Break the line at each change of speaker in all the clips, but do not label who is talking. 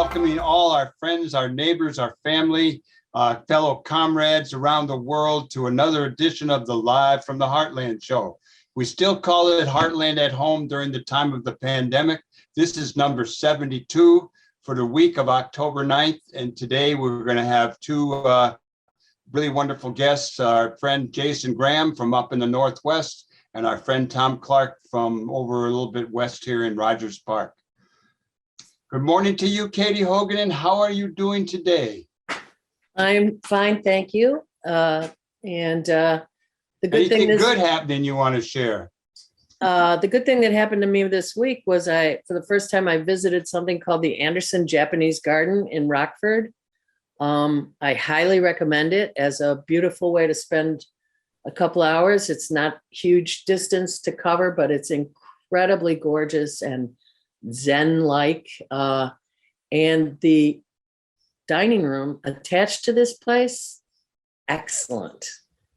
welcoming all our friends, our neighbors, our family, fellow comrades around the world to another edition of the Live from the Heartland show. We still call it Heartland at Home during the time of the pandemic. This is number 72 for the week of October 9th. And today we're going to have two really wonderful guests, our friend Jason Graham from up in the Northwest and our friend Tom Clark from over a little bit west here in Rogers Park. Good morning to you, Katy Hogan, and how are you doing today?
I'm fine, thank you. The good thing
Anything good happening you want to share?
The good thing that happened to me this week was for the first time, I visited something called the Anderson Japanese Garden in Rockford. I highly recommend it as a beautiful way to spend a couple hours. It's not huge distance to cover, but it's incredibly gorgeous and Zen-like. And the dining room attached to this place, excellent.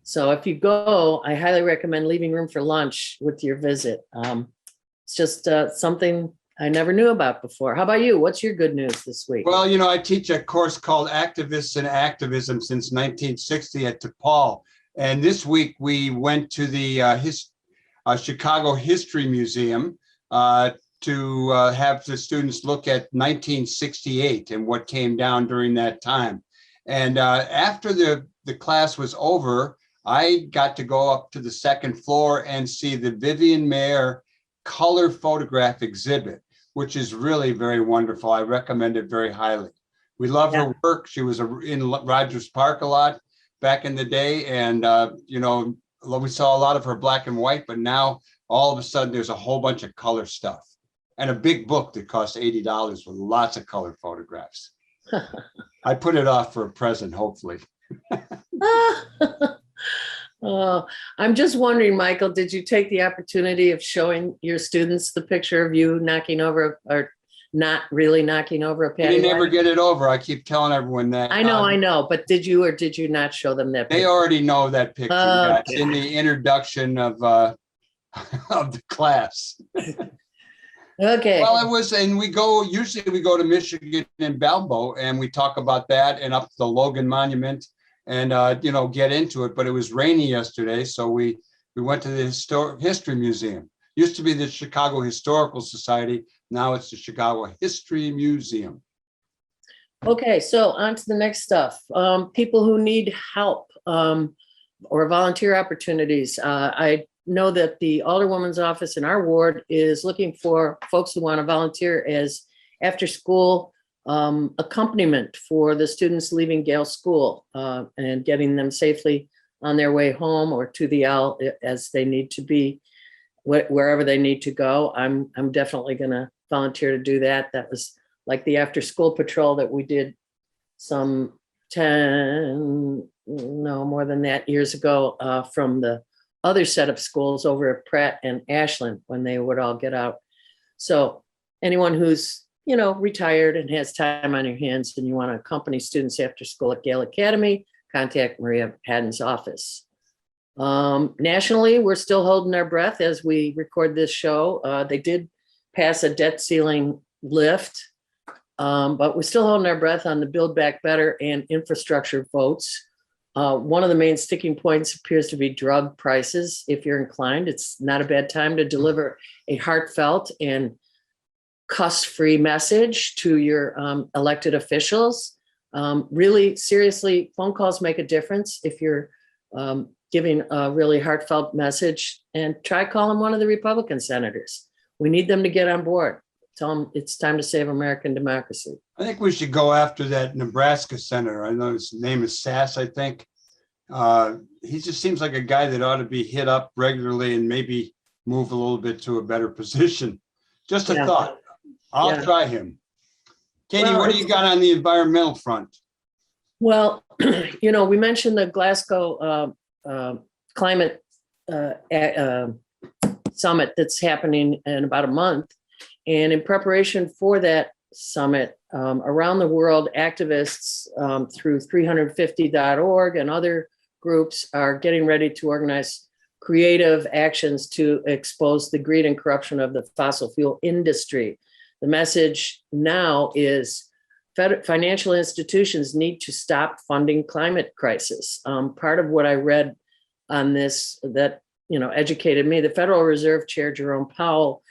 So if you go, I highly recommend leaving room for lunch with your visit. It's just something I never knew about before. How about you? What's your good news this week?
Well, you know, I teach a course called Activists and Activism since 1960 at DePaul. And this week we went to the Chicago History Museum to have the students look at 1968 and what came down during that time. And after the class was over, I got to go up to the second floor and see the Vivian Maier color photograph exhibit, which is really very wonderful. I recommend it very highly. We love her work. She was in Rogers Park a lot back in the day. And, you know, we saw a lot of her black and white, but now all of a sudden there's a whole bunch of color stuff and a big book that costs $80 with lots of color photographs. I put it off for a present, hopefully.
I'm just wondering, Michael, did you take the opportunity of showing your students the picture of you knocking over or not really knocking over a patio?
They never get it over. I keep telling everyone that.
I know, but did you or did you not show them that picture?
They already know that picture.
Oh,
yeah, it's in the introduction of the class.
Okay.
Well, it was, and usually we go to Michigan and Balbo and we talk about that and up to the Logan Monument and, you know, get into it. But it was rainy yesterday. So we went to the History Museum. Used to be the Chicago Historical Society. Now it's the Chicago History Museum.
Okay, so on to the next stuff. People who need help or volunteer opportunities. I know that the Alderwoman's office in our ward is looking for folks who want to volunteer as after school accompaniment for the students leaving Gale School and getting them safely on their way home or to the L as they need to be, wherever they need to go. I'm definitely going to volunteer to do that. That was like the after school patrol that we did some 10, no more than that years ago from the other set of schools over at Pratt and Ashland when they would all get out. So anyone who's, you know, retired and has time on your hands and you want to accompany students after school at Gale Academy, contact Maria Haddon's office. Nationally, we're still holding our breath as we record this show. They did pass a debt ceiling lift, but we're still holding our breath on the Build Back Better and infrastructure votes. One of the main sticking points appears to be drug prices. If you're inclined, it's not a bad time to deliver a heartfelt and cuss-free message to your elected officials. Really, seriously, phone calls make a difference if you're giving a really heartfelt message, and try calling one of the Republican senators. We need them to get on board. Tell them it's time to save American democracy.
I think we should go after that Nebraska senator. I know his name is Sass, I think. He just seems like a guy that ought to be hit up regularly and maybe move a little bit to a better position. Just a thought. I'll try him. Katy, what do you got on the environmental front?
Well, you know, we mentioned the Glasgow climate summit that's happening in about a month. And in preparation for that summit, around the world, activists through 350.org and other groups are getting ready to organize creative actions to expose the greed and corruption of the fossil fuel industry. The message now is financial institutions need to stop funding climate crisis. Part of what I read on this that educated me, the Federal Reserve Chair Jerome Powell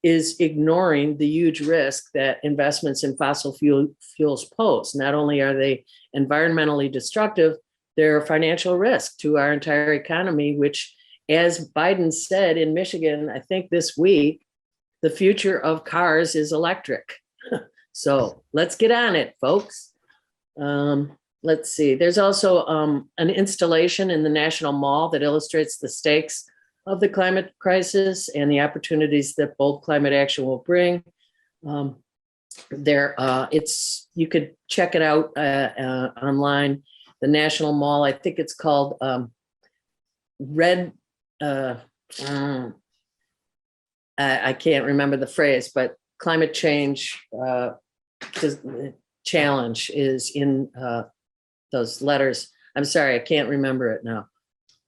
is ignoring the huge risk that investments in fossil fuels pose. Not only are they environmentally destructive, they're a financial risk to our entire economy, which, as Biden said in Michigan, I think this week, the future of cars is electric. So let's get on it, folks. Let's see. There's also an installation in the National Mall that illustrates the stakes of the climate crisis and the opportunities that bold climate action will bring. You could check it out online. The National Mall, I think it's called Red. I can't remember the phrase, but climate change challenge is in those letters. I'm sorry, I can't remember it now.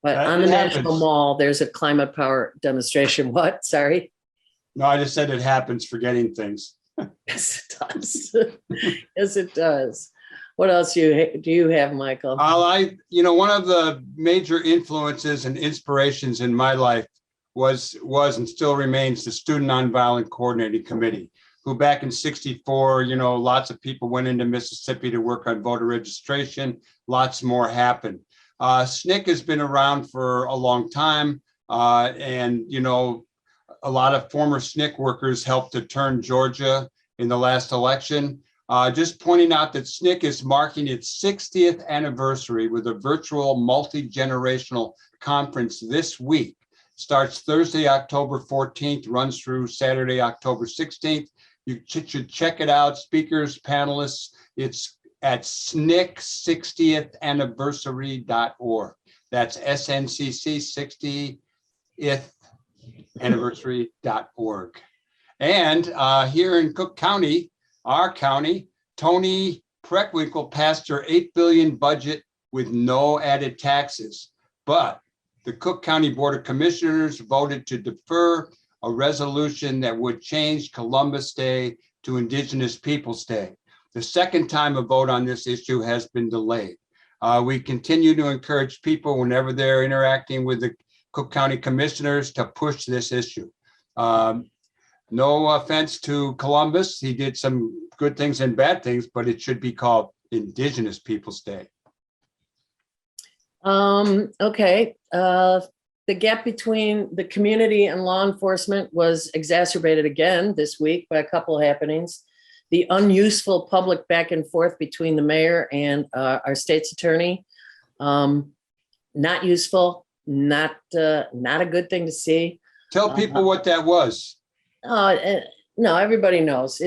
But on the National Mall, there's a climate power demonstration. What? Sorry.
No, I just said it happens, forgetting things.
Yes, it does. Yes, it does. What else do you have, Michael?
One of the major influences and inspirations in my life was and still remains the Student Nonviolent Coordinating Committee, who back in '64, lots of people went into Mississippi to work on voter registration. Lots more happened. SNCC has been around for a long time, and a lot of former SNCC workers helped to turn Georgia in the last election. Just pointing out that SNCC is marking its 60th anniversary with a virtual multi-generational conference this week. Starts Thursday, October 14th, runs through Saturday, October 16th. You should check it out. Speakers, panelists, it's at SNCC60thanniversary.org. That's SNCC 60th anniversary.org. And here in Cook County, our county, Tony Preckwinkle passed her $8 billion budget with no added taxes. But the Cook County Board of Commissioners voted to defer a resolution that would change Columbus Day to Indigenous Peoples Day. The second time a vote on this issue has been delayed. We continue to encourage people whenever they're interacting with the Cook County Commissioners to push this issue. No offense to Columbus. He did some good things and bad things, but it should be called Indigenous Peoples Day.
Okay. The gap between the community and law enforcement was exacerbated again this week by a couple of happenings. The unuseful public back and forth between the mayor and our state's attorney. Not useful, not a good thing to see.
Tell people what that was.
No, everybody knows.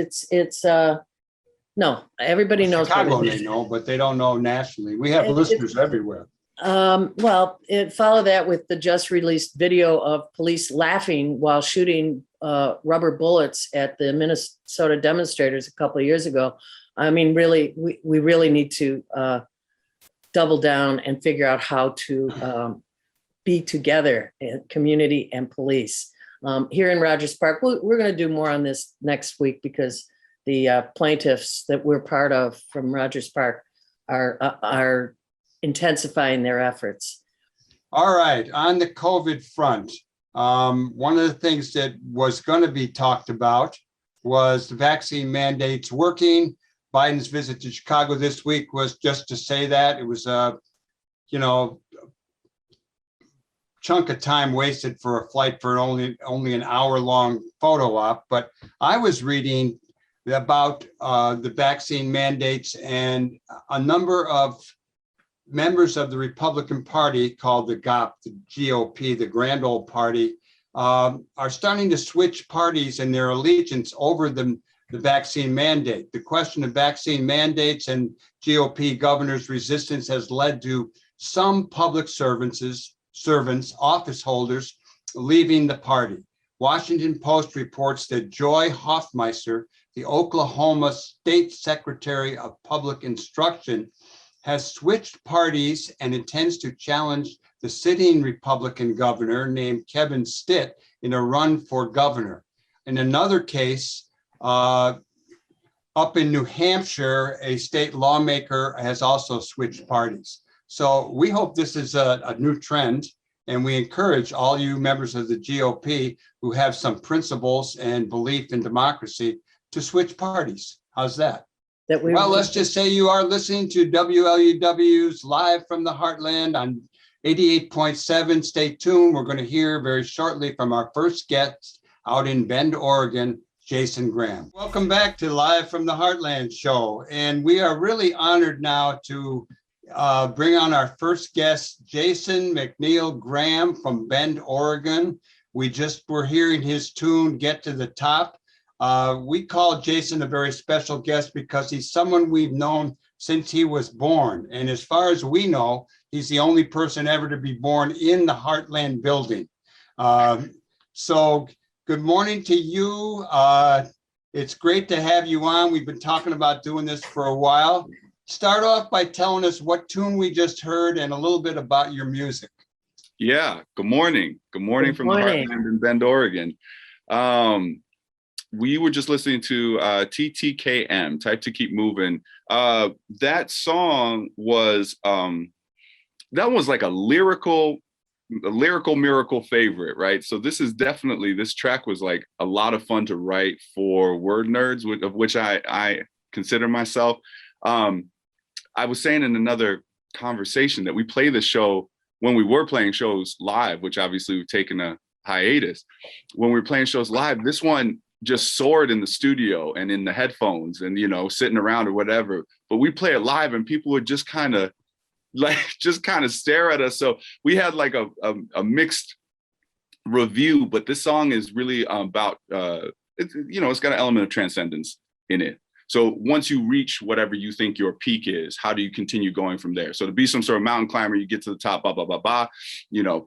No, everybody knows.
Chicago, they know, but they don't know nationally. We have listeners everywhere.
Well, it followed that with the just released video of police laughing while shooting rubber bullets at the Minnesota demonstrators a couple of years ago. I mean, really, we really need to double down and figure out how to be together, community and police. Here in Rogers Park, we're going to do more on this next week because the plaintiffs that we're part of from Rogers Park are intensifying their efforts.
All right, on the COVID front, one of the things that was going to be talked about was the vaccine mandates working. Biden's visit to Chicago this week was just to say that. It was a, chunk of time wasted for a flight for only an hour-long photo op. But I was reading about the vaccine mandates, and a number of members of the Republican Party, called the GOP, the Grand Old Party, are starting to switch parties in their allegiance over the vaccine mandate. The question of vaccine mandates and GOP governors' resistance has led to some public servants, office holders, leaving the party. Washington Post reports that Joy Hoffmeister, the Oklahoma State Secretary of Public Instruction, has switched parties and intends to challenge the sitting Republican governor named Kevin Stitt in a run for governor. In another case, up in New Hampshire, a state lawmaker has also switched parties. So we hope this is a new trend, and we encourage all you members of the GOP who have some principles and belief in democracy to switch parties. How's that? Well, let's just say you are listening to WLUW's Live from the Heartland on 88.7. Stay tuned. We're going to hear very shortly from our first guest out in Bend, Oregon, Jason Graham. Welcome back to Live from the Heartland show. And we are really honored now to bring on our first guest, Jason McNeil Graham from Bend, Oregon. We just were hearing his tune, Get to the Top. We call Jason a very special guest because he's someone we've known since he was born. And as far as we know, he's the only person ever to be born in the Heartland building. So good morning to you. It's great to have you on. We've been talking about doing this for a while. Start off by telling us what tune we just heard and a little bit about your music.
Yeah, good morning. Good morning from the Heartland in Bend, Oregon. We were just listening to TTKM, Type to Keep Moving. That song was like a lyrical miracle favorite, right? So this track was like a lot of fun to write for word nerds, of which I consider myself. I was saying in another conversation that we play the show when we were playing shows live, which obviously we've taken a hiatus. When we were playing shows live, this one just soared in the studio and in the headphones and, sitting around or whatever. But we play it live and people would just kind of stare at us. So we had like a mixed review, but this song is really about, it's got an element of transcendence in it. So once you reach whatever you think your peak is, how do you continue going from there? So to be some sort of mountain climber, you get to the top, blah, blah, blah, blah,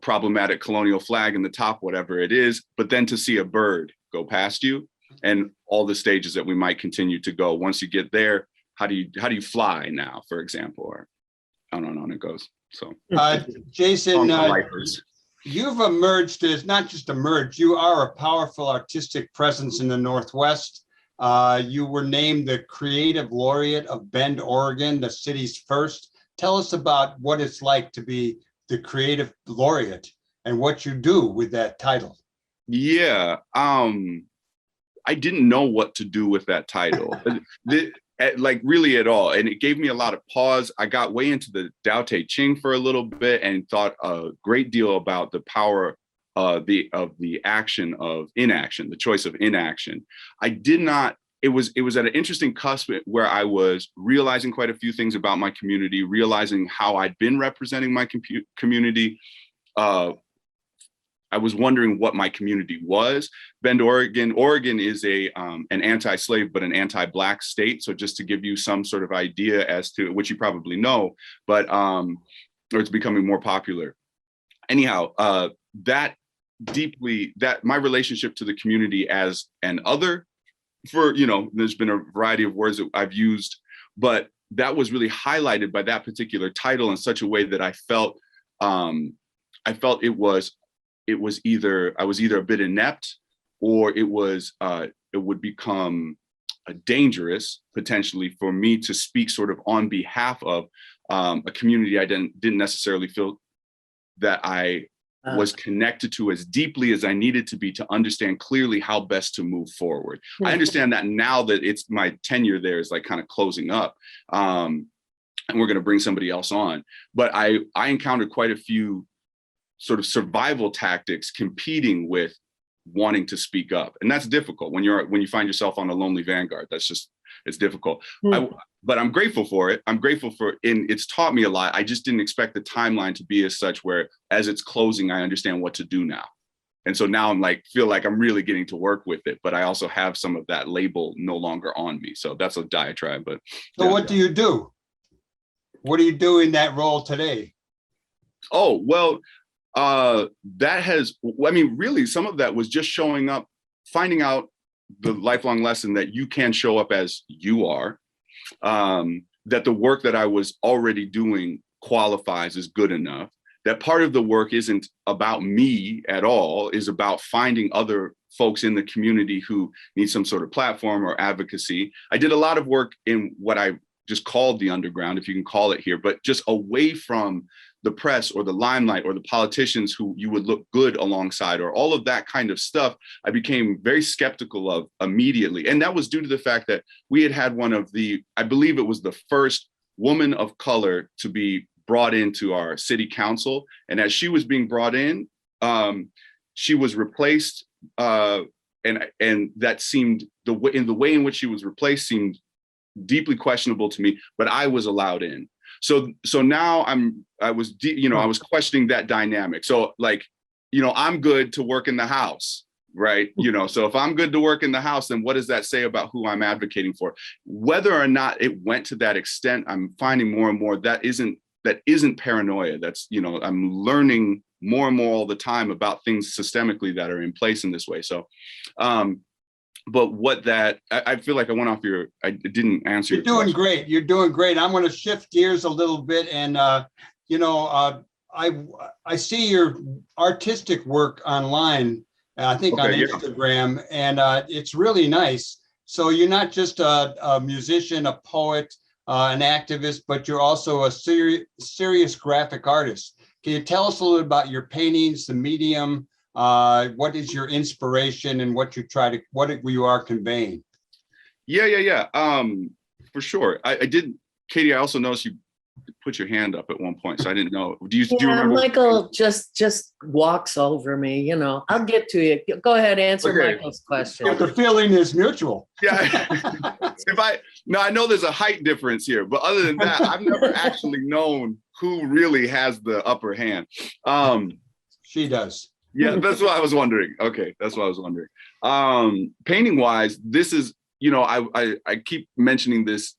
problematic colonial flag in the top, whatever it is, but then to see a bird go past you and all the stages that we might continue to go. Once you get there, how do you fly now, for example, or on and on it goes. So
Jason, you've emerged as not just emerged, you are a powerful artistic presence in the Northwest. You were named the Creative Laureate of Bend, Oregon, the city's first. Tell us about what it's like to be the Creative Laureate and what you do with that title.
Yeah, I didn't know what to do with that title, like really at all. And it gave me a lot of pause. I got way into the Tao Te Ching for a little bit and thought a great deal about the power of the action of inaction, the choice of inaction. It was at an interesting cusp where I was realizing quite a few things about my community, realizing how I'd been representing my community. I was wondering what my community was. Bend, Oregon is an anti-slave, but an anti-Black state. So just to give you some sort of idea as to, which you probably know, but, or it's becoming more popular. Anyhow, that my relationship to the community as an other, there's been a variety of words that I've used, but that was really highlighted by that particular title in such a way that I felt it was either I was either a bit inept or it would become dangerous potentially for me to speak sort of on behalf of a community I didn't necessarily feel that I was connected to as deeply as I needed to be to understand clearly how best to move forward. I understand that now that it's my tenure there is like kind of closing up, and we're going to bring somebody else on. But I encountered quite a few sort of survival tactics competing with wanting to speak up, and that's difficult when you find yourself on a lonely vanguard. It's difficult. But I'm grateful for it. It's taught me a lot. I just didn't expect the timeline to be as such where as it's closing, I understand what to do now. And so now feel like I'm really getting to work with it, but I also have some of that label no longer on me. So that's a diatribe, but.
So what do you do? What do you do in that role today?
Oh, well, really some of that was just showing up, finding out the lifelong lesson that you can show up as you are, that the work that I was already doing qualifies as good enough, that part of the work isn't about me at all, is about finding other folks in the community who need some sort of platform or advocacy. I did a lot of work in what I just called the underground, if you can call it here, but just away from the press or the limelight or the politicians who you would look good alongside or all of that kind of stuff. I became very skeptical of immediately. And that was due to the fact that we had one of the, I believe it was the first woman of color to be brought into our city council. And as she was being brought in, she was replaced. And that seemed, the way in which she was replaced seemed deeply questionable to me, but I was allowed in. So now I was questioning that dynamic. So like, I'm good to work in the House, right? So if I'm good to work in the House, then what does that say about who I'm advocating for? Whether or not it went to that extent, I'm finding more and more that isn't paranoia. That's, I'm learning more and more all the time about things systemically that are in place in this way. So, but I feel like I went off I didn't answer.
You're doing great. You're doing great. I'm going to shift gears a little bit. And, I see your artistic work online, I think on Instagram, and it's really nice. So you're not just a musician, a poet, an activist, but you're also a serious graphic artist. Can you tell us a little bit about your paintings, the medium? What is your inspiration and what you are conveying?
Yeah. For sure. I did, Katy, I also noticed you put your hand up at one point, so I didn't know. Do you remember?
Michael just walks over me, I'll get to you. Go ahead, answer Michael's question.
If the feeling is mutual.
Yeah. I know there's a height difference here, but other than that, I've never actually known who really has the upper hand.
She does.
Yeah, that's what I was wondering. Okay, that's what I was wondering. Painting wise, this is, I keep mentioning this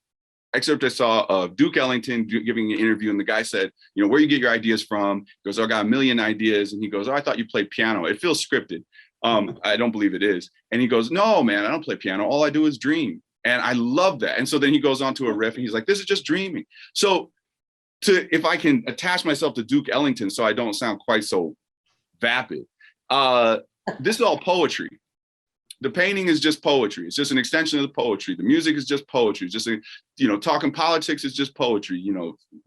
excerpt I saw of Duke Ellington giving an interview, and the guy said, where you get your ideas from? He goes, I got a million ideas. And he goes, I thought you played piano. It feels scripted. I don't believe it is. And he goes, no, man, I don't play piano. All I do is dream. And I love that. And so then he goes on to a riff and he's like, this is just dreaming. So if I can attach myself to Duke Ellington so I don't sound quite so vapid, this is all poetry. The painting is just poetry. It's just an extension of the poetry. The music is just poetry. Just, talking politics is just poetry,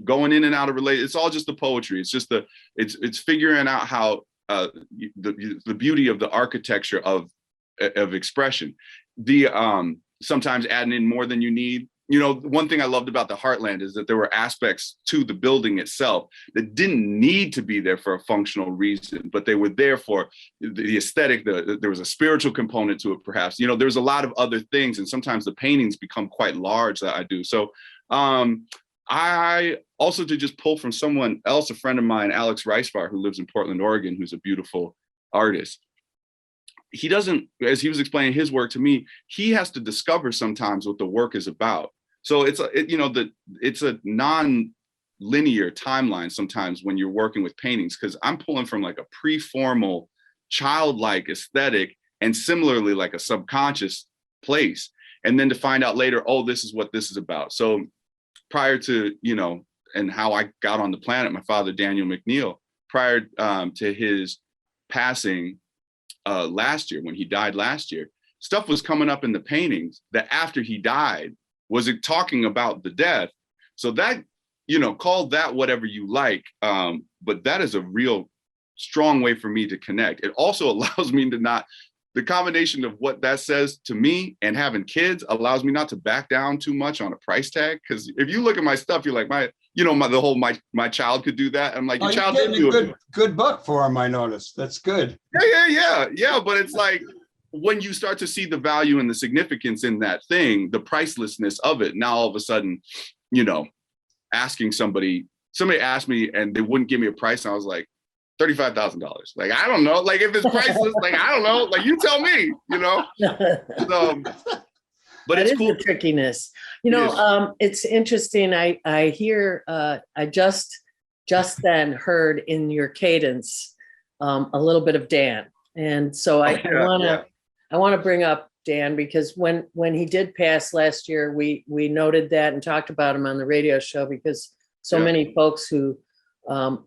going in and out of relate. It's all just the poetry. It's just it's figuring out how the beauty of the architecture of expression. Sometimes adding in more than you need. One thing I loved about the Heartland is that there were aspects to the building itself that didn't need to be there for a functional reason, but they were there for the aesthetic. There was a spiritual component to it, perhaps. There's a lot of other things, and sometimes the paintings become quite large that I do. So I also, to just pull from someone else, a friend of mine, Alex Reisbar, who lives in Portland, Oregon, who's a beautiful artist. He doesn't, as he was explaining his work to me, he has to discover sometimes what the work is about. So it's a non-linear timeline sometimes when you're working with paintings, because I'm pulling from like a pre-formal, childlike aesthetic, and similarly like a subconscious place. And then to find out later, oh, this is what this is about. So prior to, and how I got on the planet, my father, Daniel McNeil, prior to his passing last year, when he died last year, stuff was coming up in the paintings that after he died, was it talking about the death? So that, call that whatever you like, but that is a real strong way for me to connect. It also allows me to not, the combination of what that says to me and having kids allows me not to back down too much on a price tag. Because if you look at my stuff, you're like, my child could do that. I'm like, your child did do it.
Good book for him, I noticed. That's good.
Yeah. But it's like, when you start to see the value and the significance in that thing, the pricelessness of it, now all of a sudden, asking somebody asked me and they wouldn't give me a price. And I was like, $35,000. Like, I don't know. Like, if it's priceless, like, I don't know. Like, you tell me, So, but it's cool.
The trickiness. It's interesting. I hear, I just then heard in your cadence a little bit of Dan. And so I want to bring up Dan, because when he did pass last year, we noted that and talked about him on the radio show, because so many folks who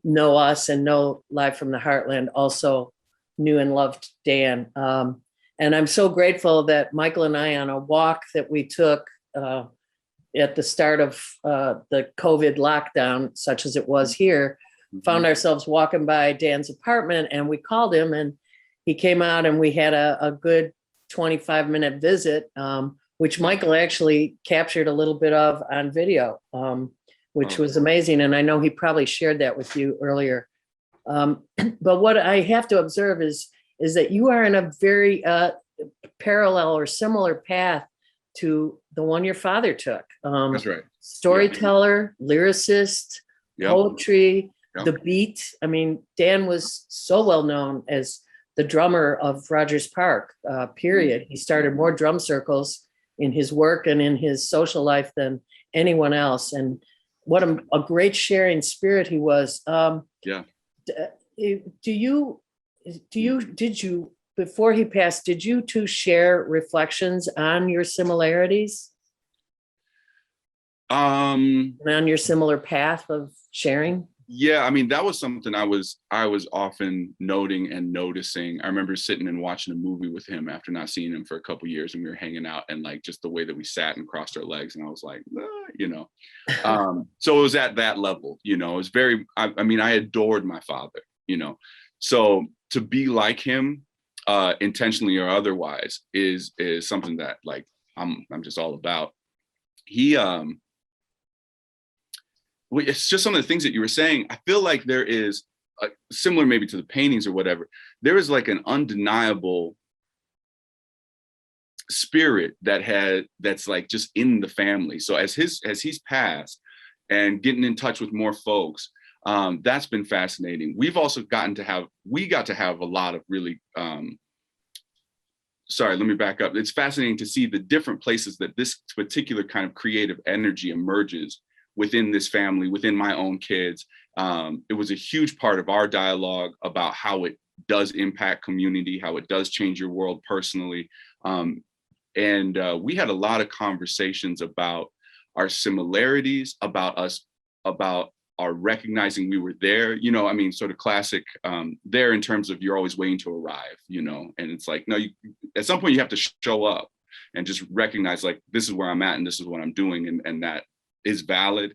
know us and know Live from the Heartland also knew and loved Dan. And I'm so grateful that Michael and I, on a walk that we took at the start of the COVID lockdown, such as it was here, found ourselves walking by Dan's apartment, and we called him, and he came out, and we had a good 25-minute visit, which Michael actually captured a little bit of on video, which was amazing. And I know he probably shared that with you earlier. But what I have to observe is that you are in a very parallel or similar path to the one your father took.
That's right.
Storyteller, lyricist, poetry, the beat. I mean, Dan was so well known as the drummer of Rogers Park, period. He started more drum circles in his work and in his social life than anyone else. And what a great sharing spirit he was. Did you, before he passed, did you two share reflections on your similarities? On your similar path of sharing?
Yeah, I mean, that was something I was often noting and noticing. I remember sitting and watching a movie with him after not seeing him for a couple of years, and we were hanging out, and like just the way that we sat and crossed our legs, and I was like, you know. So it was at that level, you know. It was very. I mean, I adored my father, you know. So to be like him, intentionally or otherwise, is something that like I'm just all about. He it's just some of the things that you were saying. I feel like there is similar maybe to the paintings or whatever. There is like an undeniable spirit that's like just in the family. So as he's passed and getting in touch with more folks, that's been fascinating. We've also got to have a lot of really, sorry, let me back up. It's fascinating to see the different places that this particular kind of creative energy emerges within this family, within my own kids. It was a huge part of our dialogue about how it does impact community, how it does change your world personally. And we had a lot of conversations about our similarities, about our recognizing we were there, you know, I mean, sort of classic there in terms of you're always waiting to arrive, you know, and it's like, no, at some point you have to show up and just recognize like, this is where I'm at and this is what I'm doing. And that is valid.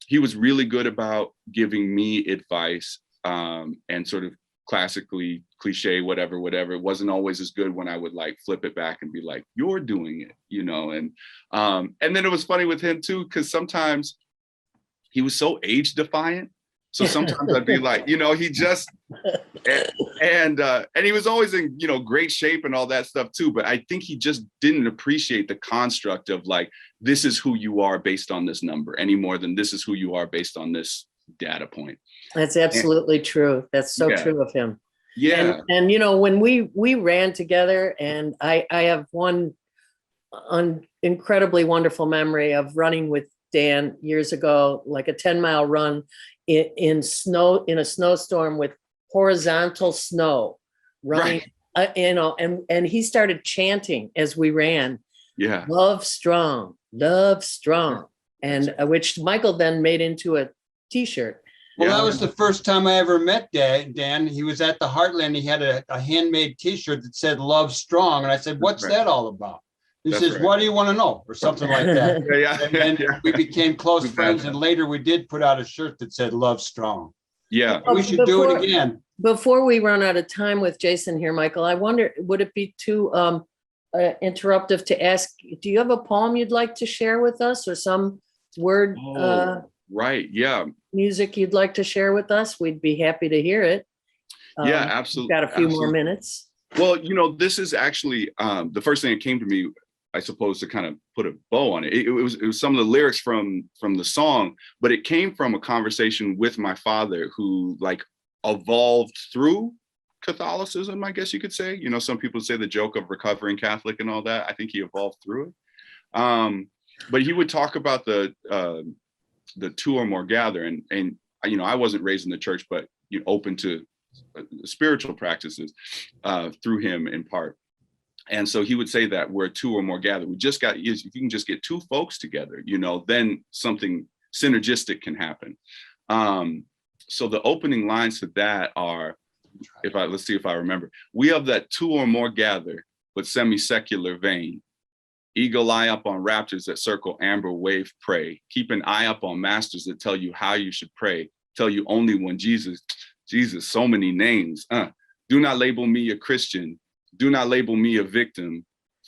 He was really good about giving me advice and sort of classically cliche, whatever. It wasn't always as good when I would like flip it back and be like, you're doing it, you know? And then it was funny with him too, because sometimes he was so age defiant. So sometimes I'd be like, you know, he just, and he was always in, you know, great shape and all that stuff too. But I think he just didn't appreciate the construct of like, this is who you are based on this number any more than this is who you are based on this data point.
That's absolutely true. That's so true of him.
Yeah.
And you know, when we ran together, and I have one incredibly wonderful memory of running with Dan years ago, like a 10-mile run in snow, in a snowstorm with horizontal snow running, you know, and he started chanting as we ran, love strong, and which Michael then made into a t-shirt.
Well, that was the first time I ever met Dan. He was at the Heartland. He had a handmade t-shirt that said love strong. And I said, what's that all about? He says, what do you want to know? Or something like that. And we became close friends. And later we did put out a shirt that said love strong.
Yeah.
We should do it again.
Before we run out of time with Jason here, Michael, I wonder, would it be too interruptive to ask, do you have a poem you'd like to share with us, or some word music you'd like to share with us? We'd be happy to hear it.
Yeah, absolutely.
Got a few more minutes.
Well, you know, this is actually the first thing that came to me, I suppose, to kind of put a bow on it. It was some of the lyrics from the song, but it came from a conversation with my father, who like evolved through Catholicism, I guess you could say. You know, some people say the joke of recovering Catholic and all that. I think he evolved through it. But he would talk about the two or more gather, and you know, I wasn't raised in the church, but you know, open to spiritual practices through him in part. And so he would say that where two or more gather, if you can just get two folks together, you know, then something synergistic can happen. So the opening lines to that are, let's see if I remember. We of that two or more gather, but semi-secular vein. Eagle eye up on raptors that circle amber wave prey. Keep an eye up on masters that tell you how you should pray. Tell you only when Jesus, so many names. Do not label me a Christian. Do not label me a victim.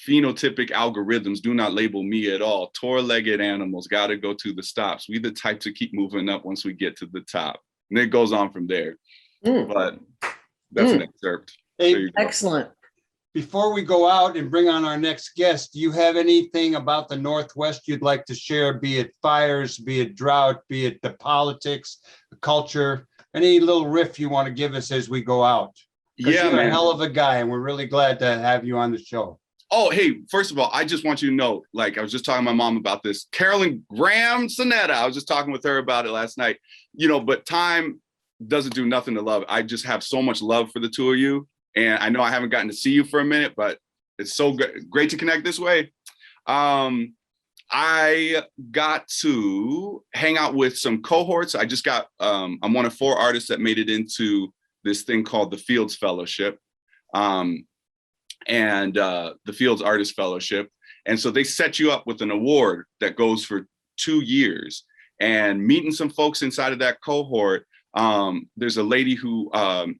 Phenotypic algorithms do not label me at all. Tour-legged animals gotta go to the stops. We the type to keep moving up once we get to the top. And it goes on from there. But that's an excerpt.
Hey,
excellent.
Before we go out and bring on our next guest, do you have anything about the Northwest you'd like to share, be it fires, be it drought, be it the politics, the culture, any little riff you want to give us as we go out?
Yeah,
you're
man.
a hell of a guy, and we're really glad to have you on the show.
Oh, hey, first of all, I just want you to know, like, I was just talking to my mom about this. Carolyn Graham Sonetta, I was just talking with her about it last night. But time doesn't do nothing to love. I just have so much love for the two of you. And I know I haven't gotten to see you for a minute, but it's so great to connect this way. I got to hang out with some cohorts. I just got, I'm one of 4 artists that made it into this thing called the Fields Fellowship. And the Fields Artist Fellowship. And so they set you up with an award that goes for 2 years. And meeting some folks inside of that cohort, there's a lady who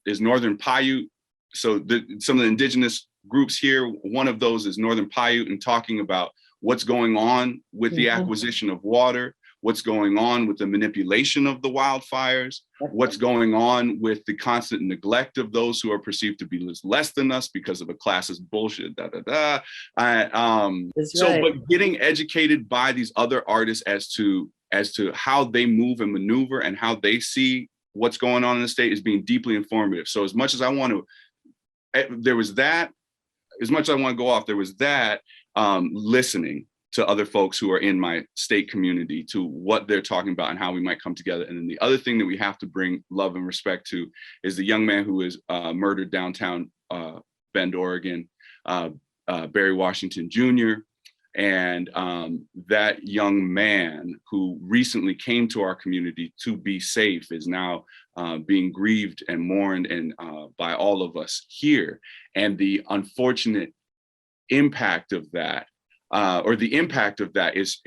is Northern Paiute. So some of the indigenous groups here, one of those is Northern Paiute, and talking about what's going on with the acquisition of water, what's going on with the manipulation of the wildfires, what's going on with the constant neglect of those who are perceived to be less than us because of a classist bullshit, But getting educated by these other artists as to how they move and maneuver and how they see what's going on in the state is being deeply informative. So as much as I want to, there was that, as much as I want to go off, there was that, listening to other folks who are in my state community, to what they're talking about and how we might come together. And then the other thing that we have to bring love and respect to is the young man who is murdered downtown Bend, Oregon, Barry Washington Jr. And that young man who recently came to our community to be safe is now being grieved and mourned and by all of us here. And the unfortunate impact of that, or the impact of that is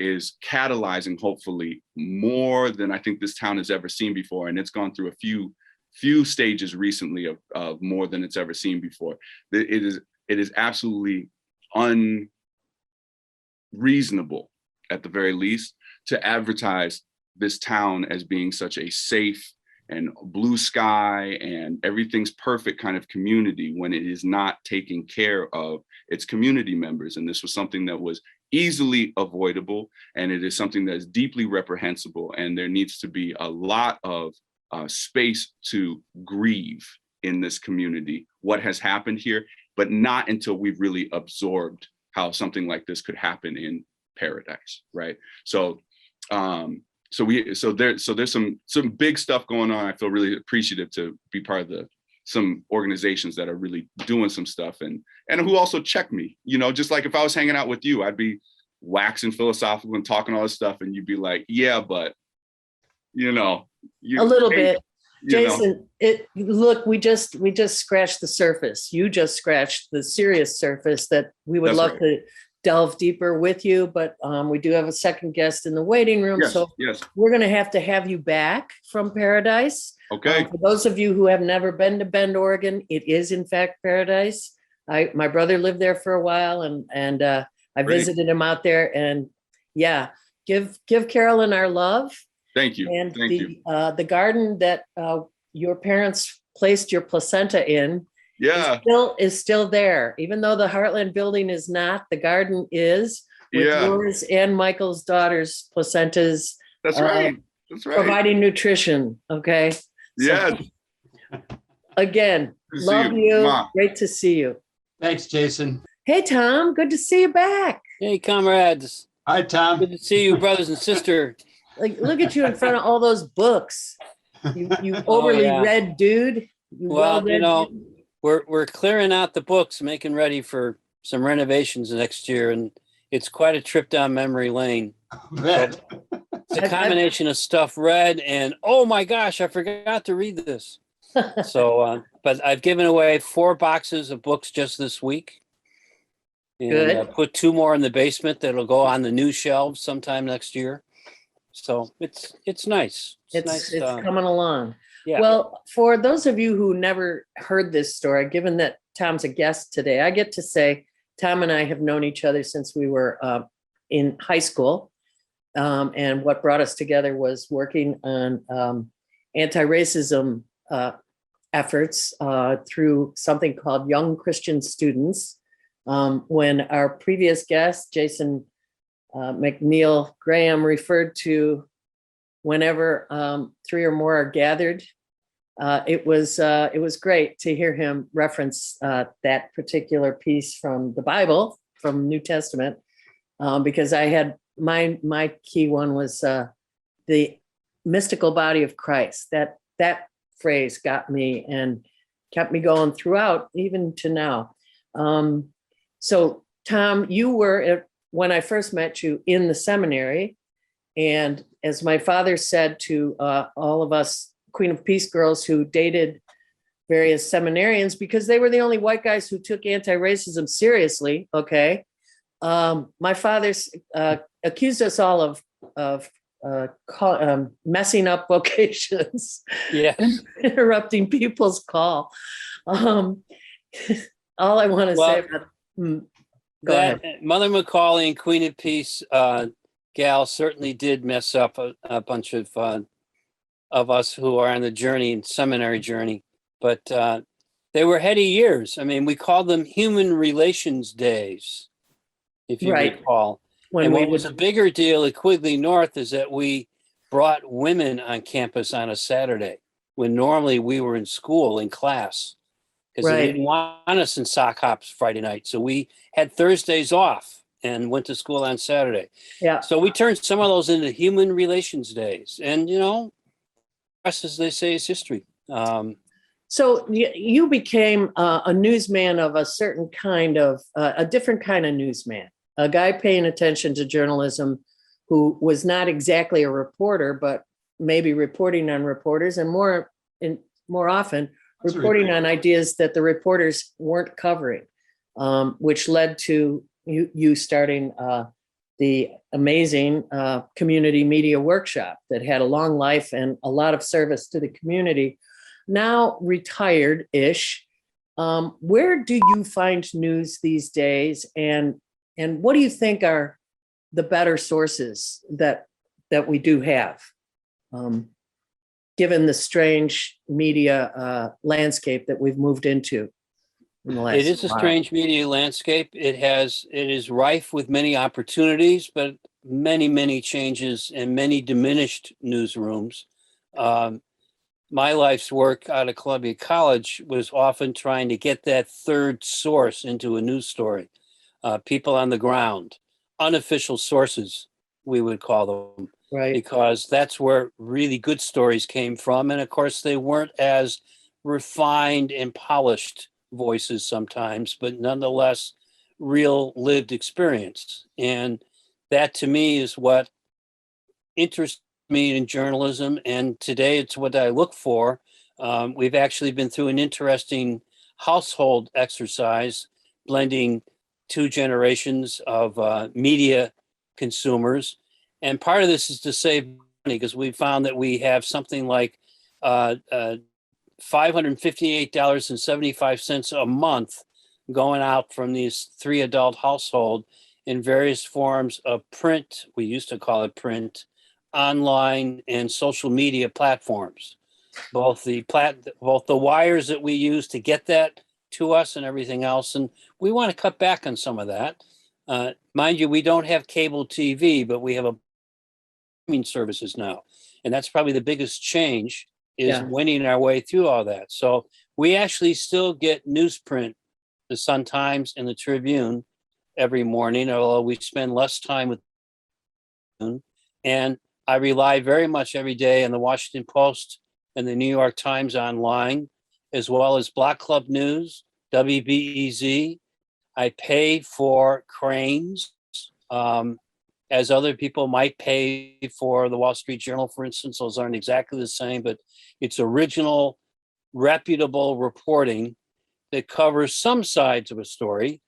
catalyzing, hopefully, more than I think this town has ever seen before. And it's gone through a few stages recently of more than it's ever seen before. It is absolutely unreasonable, at the very least, to advertise this town as being such a safe and blue sky and everything's perfect kind of community when it is not taking care of its community members. And this was something that was easily avoidable, and it is something that is deeply reprehensible. And there needs to be a lot of space to grieve in this community what has happened here, but not until we've really absorbed how something like this could happen in paradise, right? So there's some big stuff going on. I feel really appreciative to be part of some organizations that are really doing some stuff and who also check me, just like if I was hanging out with you, I'd be waxing philosophical and talking all this stuff, and you'd be like, yeah, but a little
bit. Jason, look, we just scratched the surface. You just scratched the serious surface that we would love to delve deeper with you, but we do have a second guest in the waiting room.
Yes,
so
yes.
We're going to have you back from paradise.
Okay.
For those of you who have never been to Bend, Oregon, it is in fact paradise. My brother lived there for a while, and I visited him out there, and yeah, give Carolyn our love.
Thank you.
And
Thank you.
The garden that your parents placed your placenta in is still there. Even though the Heartland building is not, the garden is, with yours and Michael's daughter's placentas.
That's right. That's right.
Providing nutrition. Okay.
Yeah.
So, again, love you. Mom. Great to see you.
Thanks, Jason.
Hey, Tom. Good to see you back.
Hey, comrades.
Hi, Tom.
Good to see you, brothers and sister.
Like, look at you in front of all those books. You overly read dude.
We're clearing out the books, making ready for some renovations next year, and it's quite a trip down memory lane. It's a combination of stuff read and, oh my gosh, I forgot to read this. So, but I've given away 4 boxes of books just this week. And
Good.
put 2 more in the basement that'll go on the new shelves sometime next year. So it's nice.
It's
nice.
coming along.
Yeah.
Well, for those of you who never heard this story, given that Tom's a guest today, I get to say Tom and I have known each other since we were in high school. And what brought us together was working on anti-racism efforts through something called Young Christian Students. When our previous guest, Jason McNeil Graham, referred to whenever 3 or more are gathered, it was great to hear him reference that particular piece from the Bible, from New Testament, because I had my key one was the mystical body of Christ. That phrase got me and kept me going throughout, even to now. So Tom, you were, when I first met you, in the seminary. And as my father said to all of us Queen of Peace girls who dated various seminarians, because they were the only white guys who took anti-racism seriously, okay? My father's accused us all of messing up vocations.
Yeah.
Interrupting people's call. All I want to say about go ahead.
Mother Macaulay and Queen of Peace gal certainly did mess up a bunch of us who are on the journey and seminary journey, but they were heady years. I mean, we called them human relations days, if you recall.
When
and
we
what was a bigger deal at Quigley North is that we brought women on campus on a Saturday when normally we were in school in class, because they didn't want us in sock hops Friday night. So we had Thursdays off and went to school on Saturday.
Yeah.
So we turned some of those into human relations days. And, you know, as they say, is history.
So you became a newsman of a certain kind of, a different kind of newsman, a guy paying attention to journalism who was not exactly a reporter, but maybe reporting on reporters and more often reporting on ideas that the reporters weren't covering, which led to you starting the amazing community media workshop that had a long life and a lot of service to the community. Now retired-ish, where do you find news these days, and what do you think are the better sources that we do have, given the strange media landscape that we've moved into in the last
It is a strange media landscape. It is rife with many opportunities, but many changes and many diminished newsrooms. My life's work out of Columbia College was often trying to get that third source into a news story. People on the ground, unofficial sources, we would call them.
Right.
Because that's where really good stories came from. And of course, they weren't as refined and polished voices sometimes, but nonetheless, real lived experience. And that to me is what interests me in journalism. And today it's what I look for. We've actually been through an interesting household exercise, blending 2 generations of media consumers. And part of this is to save money, because we found that we have something like $558.75 a month going out from these 3 adult household in various forms of print. We used to call it print, online and social media platforms, both the wires that we use to get that to us and everything else. And we want to cut back on some of that. Mind you, we don't have cable TV, but we have a streaming services now. And that's probably the biggest change, is winning our way through all that. So we actually still get newsprint, the Sun-Times and the Tribune, every morning, although we spend less time with them. And I rely very much every day on the Washington Post and the New York Times online, as well as Block Club News, WBEZ. I pay for Cranes, as other people might pay for the Wall Street Journal, for instance. Those aren't exactly the same, but it's original reputable reporting that covers some sides of a story.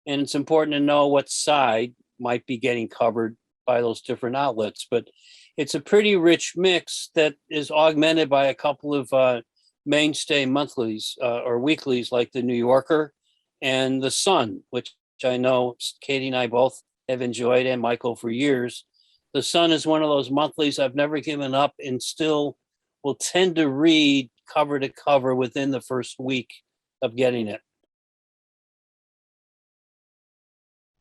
And it's important to know what side might be getting covered by those different outlets. But it's a pretty rich mix that is augmented by a couple of mainstay monthlies or weeklies like the New Yorker and the Sun, which I know Katy and I both have enjoyed, and Michael, for years. The Sun is one of those monthlies I've never given up and still will tend to read cover to cover within the first week of getting it.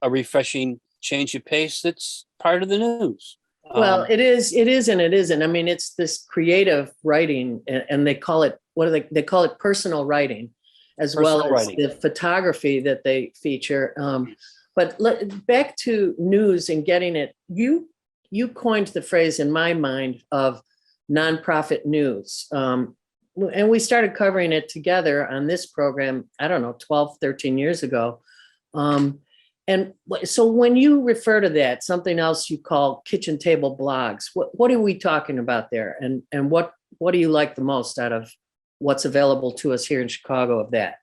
A refreshing change of pace that's part of the news.
Well, it is and it isn't. I mean, it's this creative writing, and they call it, they call it personal writing, as well as the photography that they feature. But back to news and getting it, you coined the phrase in my mind of nonprofit news. And we started covering it together on this program, I don't know, 12, 13 years ago. And so when you refer to that, something else you call kitchen table blogs, what are we talking about there? And what do you like the most out of what's available to us here in Chicago of that?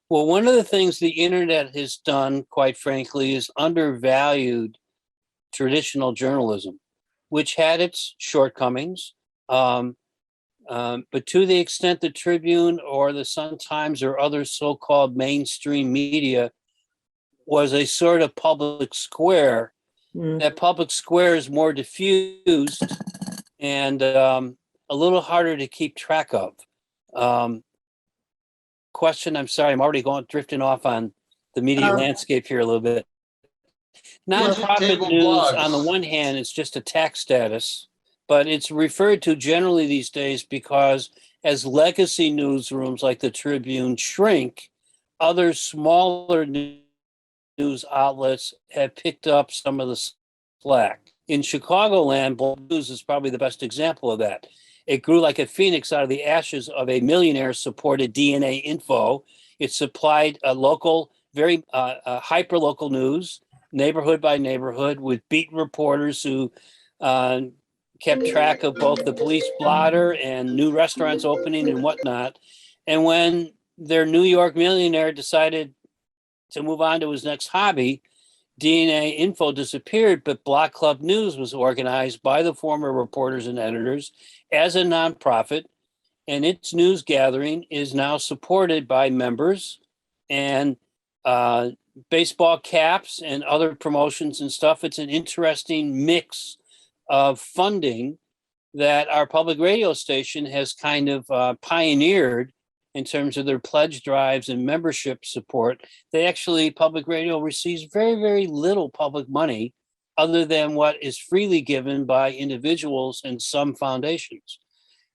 Well, one of the things the internet has done, quite frankly, is undervalued traditional journalism, which had its shortcomings. But to the extent the Tribune or the Sun-Times or other so-called mainstream media was a sort of public square, that public square is more diffused and a little harder to keep track of. Question, I'm sorry, I'm already drifting off on the media landscape here a little bit. Nonprofit news, blogs. On the one hand, it's just a tax status, but it's referred to generally these days because as legacy newsrooms like the Tribune shrink, other smaller news outlets have picked up some of the slack. In Chicagoland, Blood News is probably the best example of that. It grew like a phoenix out of the ashes of a millionaire-supported DNA info. It supplied a local, very hyper-local news, neighborhood by neighborhood, with beat reporters who kept track of both the police blotter and new restaurants opening and whatnot. And when their New York millionaire decided to move on to his next hobby, DNA info disappeared, but Block Club News was organized by the former reporters and editors as a nonprofit, and its news gathering is now supported by members and baseball caps and other promotions and stuff. It's an interesting mix of funding that our public radio station has kind of pioneered in terms of their pledge drives and membership support. They actually, public radio receives very, very little public money other than what is freely given by individuals and some foundations.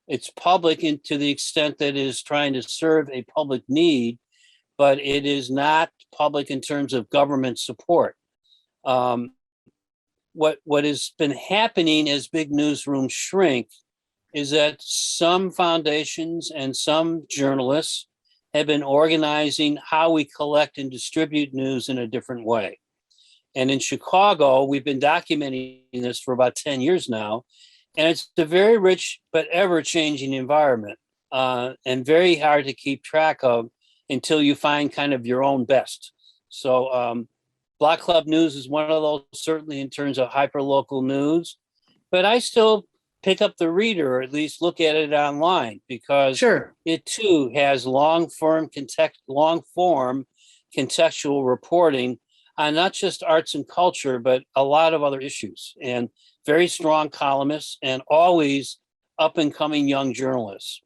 It's public to the extent that it is trying to serve a public need, but it is not public in terms of government support. What has been happening as big newsrooms shrink is that some foundations and some journalists have been organizing how we collect and distribute news in a different way. And in Chicago, we've been documenting this for about 10 years now. And it's a very rich but ever-changing environment and very hard to keep track of until you find kind of your own best. So Block Club News is one of those, certainly in terms of hyper-local news. But I still pick up the Reader, or at least look at it online, because it too has long-form contextual reporting on not just arts and culture, but a lot of other issues, and very strong columnists and always up-and-coming young journalists.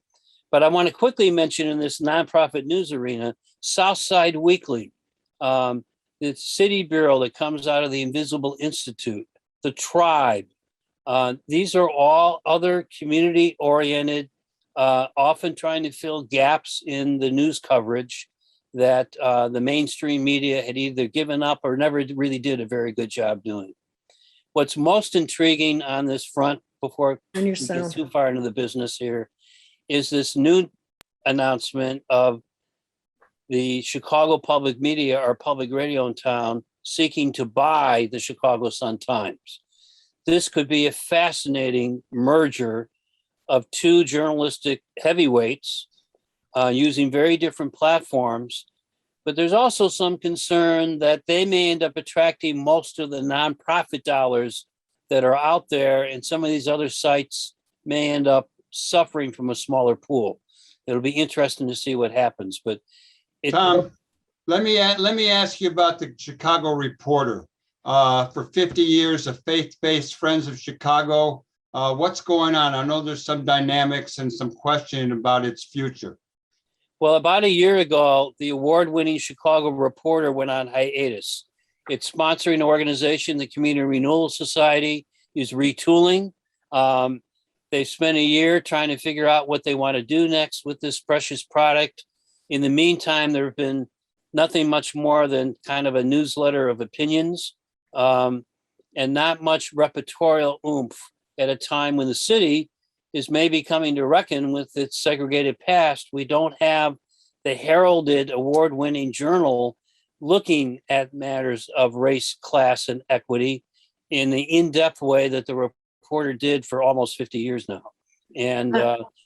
But I want to quickly mention in this nonprofit news arena, Southside Weekly, the City Bureau that comes out of the Invisible Institute, the Tribe. These are all other community-oriented, often trying to fill gaps in the news coverage that the mainstream media had either given up or never really did a very good job doing. What's most intriguing on this front, before we get too far into the business here, is this new announcement of the Chicago Public Media, or public radio in town, seeking to buy the Chicago Sun-Times. This could be a fascinating merger of two journalistic heavyweights using very different platforms. But there's also some concern that they may end up attracting most of the nonprofit dollars that are out there, and some of these other sites may end up suffering from a smaller pool. It'll be interesting to see what happens. But
Tom, let me ask you about the Chicago Reporter. For 50 years, a faith-based Friends of Chicago. What's going on? I know there's some dynamics and some questioning about its future.
Well, about a year ago, the award-winning Chicago Reporter went on hiatus. Its sponsoring organization, the Community Renewal Society, is retooling. They've spent a year trying to figure out what they want to do next with this precious product. In the meantime, there have been nothing much more than kind of a newsletter of opinions, and not much repertorial oomph at a time when the city is maybe coming to reckon with its segregated past. We don't have the heralded award-winning journal looking at matters of race, class, and equity in the in-depth way that the Reporter did for almost 50 years now. And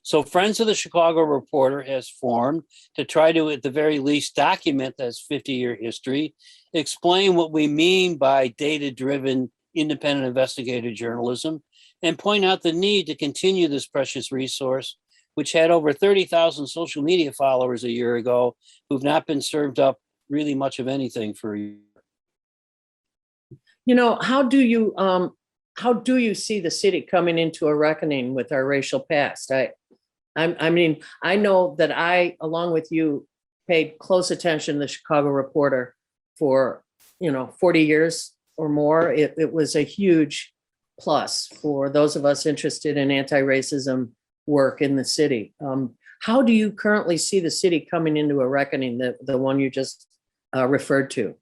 so Friends of the Chicago Reporter has formed to try to, at the very least, document that 50-year history, explain what we mean by data-driven, independent investigative journalism, and point out the need to continue this precious resource, which had over 30,000 social media followers a year ago, who've not been served up really much of anything for a year.
You know, how do you see the city coming into a reckoning with our racial past? I mean, I know that I, along with you, paid close attention to the Chicago Reporter for, 40 years or more. It was a huge plus for those of us interested in anti-racism work in the city. How do you currently see the city coming into a reckoning, the one you just referred to?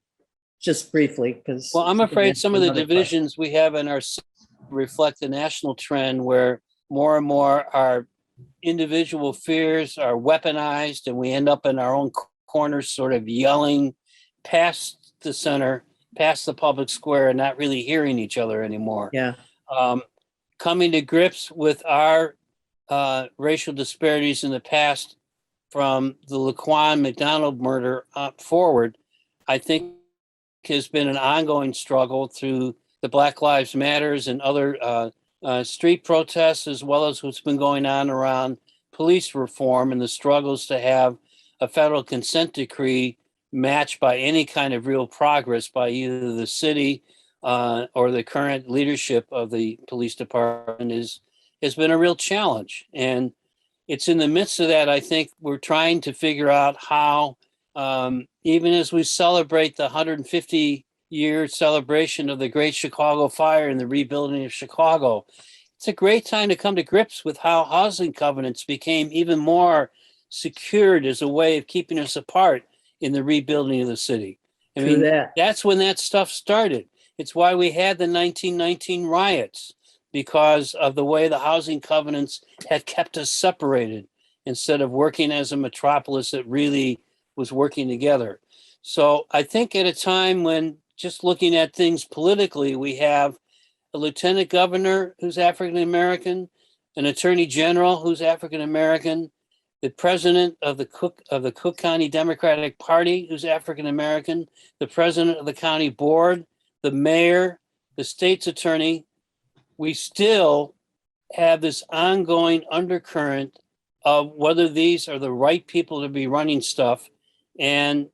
Just briefly, because.
Well, I'm afraid some of the divisions we have in our city reflect the national trend where more and more our individual fears are weaponized, and we end up in our own corners sort of yelling past the center, past the public square, and not really hearing each other anymore.
Yeah.
Coming to grips with our racial disparities in the past, from the Laquan McDonald murder forward, I think has been an ongoing struggle through the Black Lives Matters and other street protests, as well as what's been going on around police reform and the struggles to have a federal consent decree matched by any kind of real progress by either the city or the current leadership of the police department has been a real challenge. And it's in the midst of that, I think we're trying to figure out how, even as we celebrate the 150-year celebration of the Great Chicago Fire and the rebuilding of Chicago, it's a great time to come to grips with how housing covenants became even more secured as a way of keeping us apart in the rebuilding of the city. I mean, that's when that stuff started. It's why we had the 1919 riots, because of the way the housing covenants had kept us separated instead of working as a metropolis that really was working together. So I think at a time when, just looking at things politically, we have a lieutenant governor who's African-American, an attorney general who's African-American, the president of the Cook County Democratic Party who's African-American, the president of the county board, the mayor, the state's attorney. We still have this ongoing undercurrent of whether these are the right people to be running stuff, and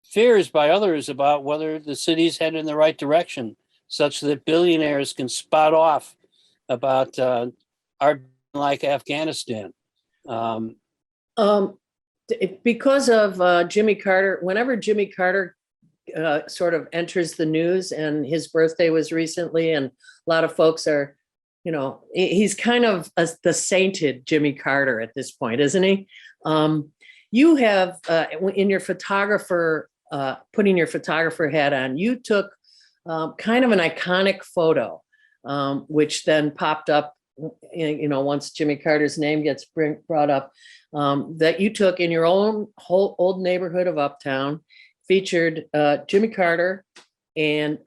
fears by others about whether the city's headed in the right direction, such that billionaires can spout off about our like Afghanistan.
Because of Jimmy Carter, whenever Jimmy Carter sort of enters the news, and his birthday was recently, and a lot of folks are, he's kind of the sainted Jimmy Carter at this point, isn't he? You have, in your photographer, putting your photographer hat on, you took kind of an iconic photo, which then popped up, once Jimmy Carter's name gets brought up, that you took in your own whole old neighborhood of Uptown, featured Jimmy Carter and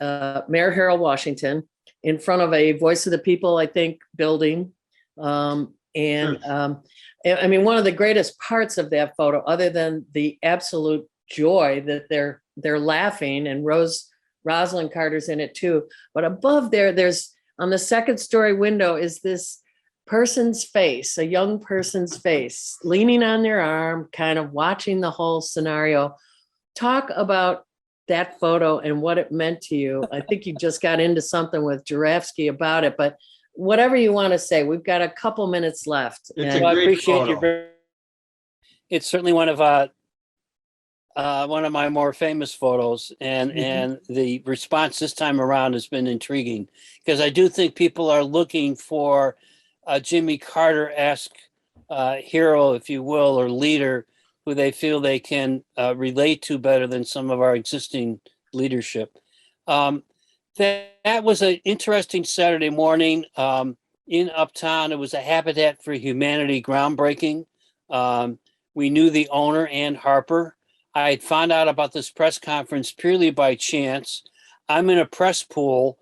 Mayor Harold Washington in front of a Voice of the People, I think, building. I mean, one of the greatest parts of that photo, other than the absolute joy that they're laughing, and Rosalind Carter's in it too, but above there's on the second story window is this person's face, a young person's face, leaning on their arm, kind of watching the whole scenario. Talk about that photo and what it meant to you. I think you just got into something with Jurafsky about it, but whatever you want to say, we've got a couple minutes left.
It's
And
a
I
great
appreciate
photo.
your. It's certainly one of my more famous photos, and the response this time around has been intriguing, because I do think people are looking for a Jimmy Carter-esque hero, if you will, or leader who they feel they can relate to better than some of our existing leadership. That was an interesting Saturday morning in Uptown. It was a Habitat for Humanity groundbreaking. We knew the owner, Ann Harper. I had found out about this press conference purely by chance. I'm in a press pool.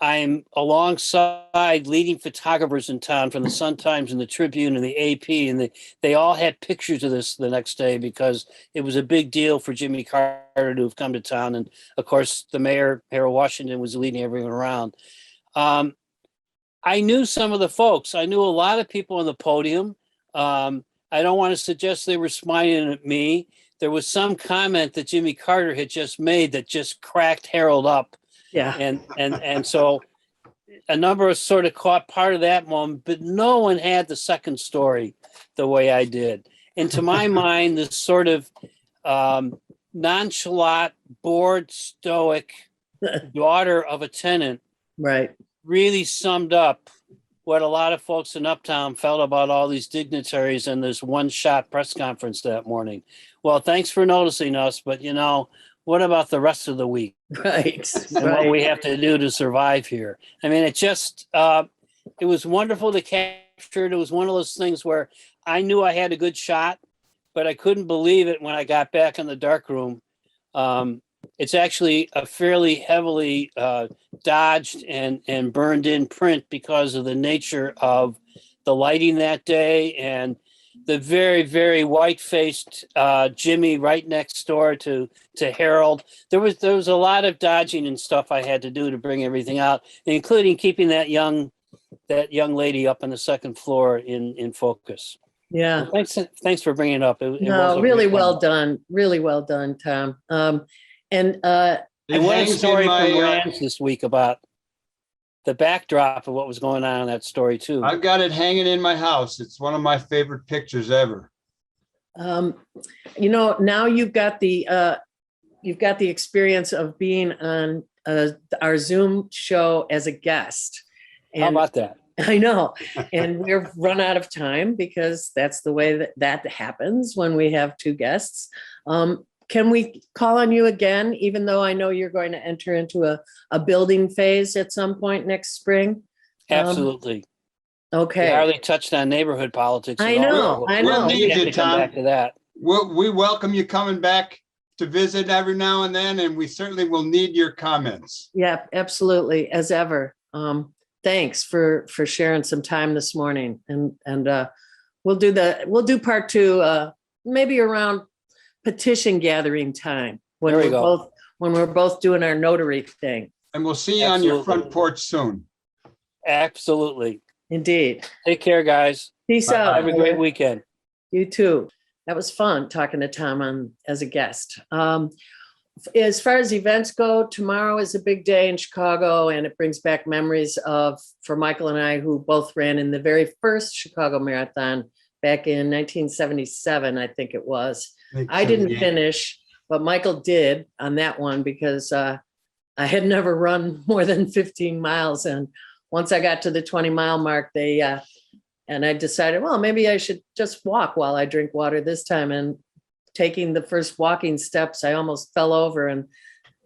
I'm alongside leading photographers in town from the Sun-Times and the Tribune and the AP, and they all had pictures of this the next day because it was a big deal for Jimmy Carter to have come to town. And of course, the mayor, Harold Washington, was leading everyone around. I knew some of the folks. I knew a lot of people on the podium. I don't want to suggest they were smiling at me. There was some comment that Jimmy Carter had just made that just cracked Harold up.
yeah,
And so a number of sort of caught part of that moment, but no one had the second story the way I did. And to my mind, this sort of nonchalant, bored, stoic daughter of a tenant
right.
really summed up what a lot of folks in Uptown felt about all these dignitaries in this one-shot press conference that morning. Well, thanks for noticing us, but what about the rest of the week?
Right.
And what we have to do to survive here. I mean, it just, it was wonderful to capture it. It was one of those things where I knew I had a good shot, but I couldn't believe it when I got back in the darkroom. It's actually a fairly heavily dodged and burned in print because of the nature of the lighting that day and the very, very white-faced Jimmy right next door to Harold. There was a lot of dodging and stuff I had to do to bring everything out, including keeping that young lady up on the second floor in focus.
Yeah.
So thanks for bringing it up. It
No,
was
really well done. Really well done, Tom.
It
There was a
hangs
story
in my,
from Rams this week about the backdrop of what was going on in that story too.
I've got it hanging in my house. It's one of my favorite pictures ever.
Now you've got the experience of being on our Zoom show as a guest.
How about that?
I know. And we've run out of time because that's the way that happens when we have two guests. Can we call on you again, even though I know you're going to enter into a building phase at some point next spring?
Absolutely.
Okay.
We hardly touched on neighborhood politics.
I
at all.
know.
We'll
We
need
have
you,
to come
Tom.
back to that.
We welcome you coming back to visit every now and then, and we certainly will need your comments.
Yeah, absolutely, as ever. Thanks for sharing some time this morning, and we'll do part two maybe around petition gathering time when
There we go.
we're both doing our notary thing.
And we'll see you on your
Absolutely.
front porch soon.
Absolutely.
Indeed.
Take care, guys.
Peace
Bye-bye.
out.
Have a great weekend.
You too. That was fun talking to Tom as a guest. As far as events go, tomorrow is a big day in Chicago, and it brings back memories for Michael and I, who both ran in the very first Chicago Marathon back in 1977, I think it was. I didn't finish, but Michael did on that one because I had never run more than 15 miles. And once I got to the 20-mile mark, and I decided, well, maybe I should just walk while I drink water this time. And taking the first walking steps, I almost fell over, and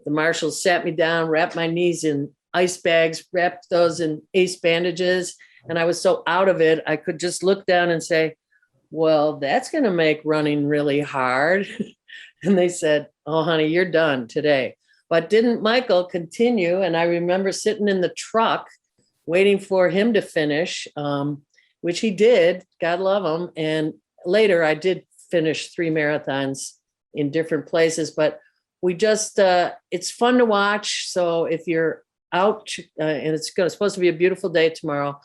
the marshals sat me down, wrapped my knees in ice bags, wrapped those in ace bandages. And I was so out of it, I could just look down and say, well, that's going to make running really hard. And they said, oh, honey, you're done today. But didn't Michael continue? And I remember sitting in the truck waiting for him to finish, which he did. God love him. And later, I did finish 3 marathons in different places, but we just it's fun to watch. So if you're out and it's supposed to be a beautiful day tomorrow,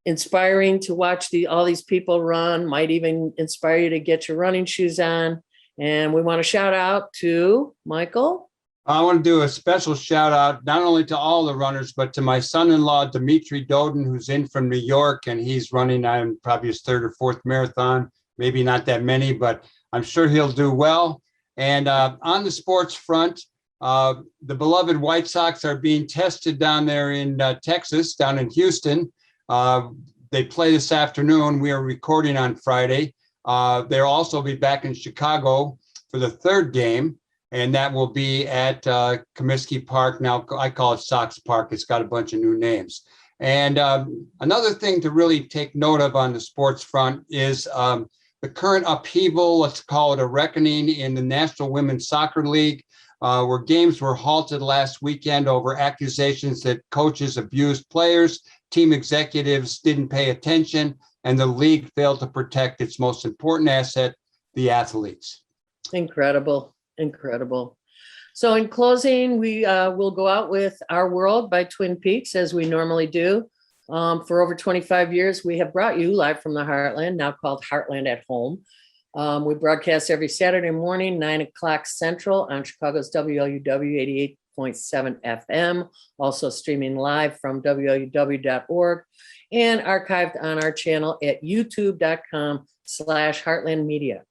inspiring to watch all these people run, might even inspire you to get your running shoes on. And we want to shout out to Michael.
I want to do a special shout out, not only to all the runners, but to my son-in-law, Dimitri Doden, who's in from New York, and he's running on probably his 3rd or 4th marathon, maybe not that many, but I'm sure he'll do well. And on the sports front, the beloved White Sox are being tested down there in Texas, down in Houston. They play this afternoon. We are recording on Friday. They'll also be back in Chicago for the 3rd game, and that will be at Comiskey Park. Now, I call it Sox Park. It's got a bunch of new names. And another thing to really take note of on the sports front is the current upheaval, let's call it a reckoning, in the National Women's Soccer League, where games were halted last weekend over accusations that coaches abused players, team executives didn't pay attention, and the league failed to protect its most important asset, the athletes.
Incredible. So in closing, we will go out with Our World by Twin Peaks, as we normally do. For over 25 years, we have brought you live from the Heartland, now called Heartland at Home. We broadcast every Saturday morning, 9 o'clock Central on Chicago's WLUW 88.7 FM, also streaming live from WLUW.org and archived on our channel at youtube.com/heartlandmedia.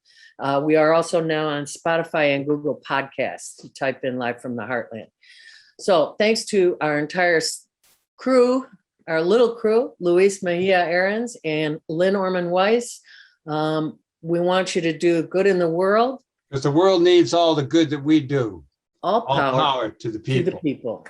We are also now on Spotify and Google Podcasts. You type in Live from the Heartland. So thanks to our entire crew, our little crew, Luis Mejia Aarons and Lynn Orman Weiss. We want you to do good in the world.
Because the world needs all the good that we do.
All power
to the people.